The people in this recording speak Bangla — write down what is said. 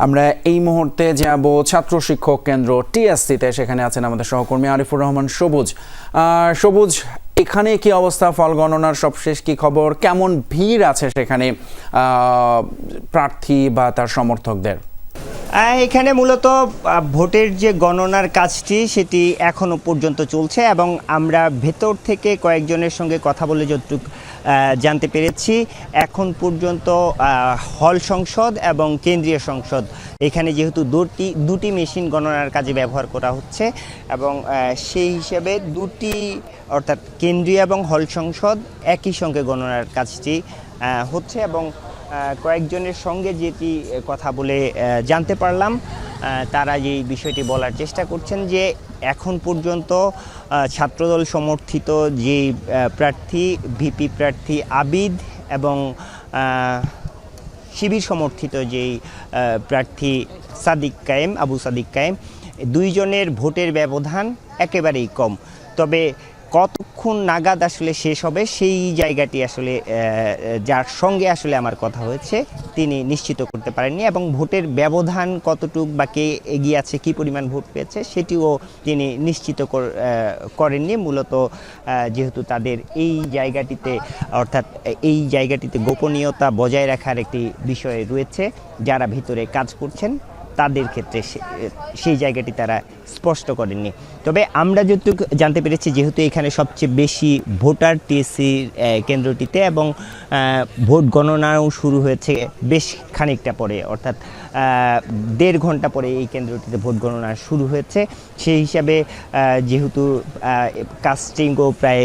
আমরা এই মুহূর্তে যাব ছাত্র শিক্ষক কেন্দ্র টিএসসিতে। সেখানে আছেন আমাদের সহকর্মী আরিফুর রহমান সবুজ। সবুজ, এখানে কি অবস্থা? ফল গণনার সবশেষ কি খবর? কেমন ভিড় আছে সেখানে প্রার্থী বা তার সমর্থকদের? এখানে মূলত ভোটের যে গণনার কাজটি সেটি এখনো পর্যন্ত চলছে এবং আমরা ভেতর থেকে কয়েকজনের সঙ্গে কথা বলে যতটুকু জানতে পেরেছি, এখন পর্যন্ত হল সংসদ এবং কেন্দ্রীয় সংসদ এখানে যেহেতু দুটি মেশিন গণনার কাজে ব্যবহার করা হচ্ছে এবং সেই হিসেবে দুটি অর্থাৎ কেন্দ্রীয় এবং হল সংসদ একই সঙ্গে গণনার কাজটি হচ্ছে এবং কয়েকজনের সঙ্গে যেটি কথা বলে জানতে পারলাম, তারা এই বিষয়টি বলার চেষ্টা করছেন যে এখন পর্যন্ত ছাত্রদল সমর্থিত যে প্রার্থী ভিপি প্রার্থী আবিদ এবং শিবির সমর্থিত যেই প্রার্থী আবু সাদিক কায়েম, দুইজনের ভোটের ব্যবধান একেবারেই কম। তবে কতক্ষণ নাগাদ আসলে শেষ হবে সেই জায়গাটি আসলে যার সঙ্গে আসলে আমার কথা হয়েছে তিনি নিশ্চিত করতে পারেননি এবং ভোটের ব্যবধান কতটুক বা কে এগিয়ে আছে, কী পরিমাণ ভোট পেয়েছে সেটিও তিনি নিশ্চিত করেননি। মূলত যেহেতু তাদের এই জায়গাটিতে অর্থাৎ এই জায়গাটিতে গোপনীয়তা বজায় রাখার একটি বিষয় রয়েছে, যারা ভিতরে কাজ করছেন তাদের ক্ষেত্রে সেই জায়গাটি তারা স্পষ্ট করেননি। তবে আমরা যতটুকু জানতে পেরেছি, যেহেতু এখানে সবচেয়ে বেশি ভোটার টিএসসি কেন্দ্রটিতে এবং ভোট গণনাও শুরু হয়েছে বেশ খানিকটা পরে, অর্থাৎ 1.5 ঘন্টা পরে এই কেন্দ্রটিতে ভোট গণনা শুরু হয়েছে। সেই হিসাবে যেহেতু কাস্টিংও প্রায়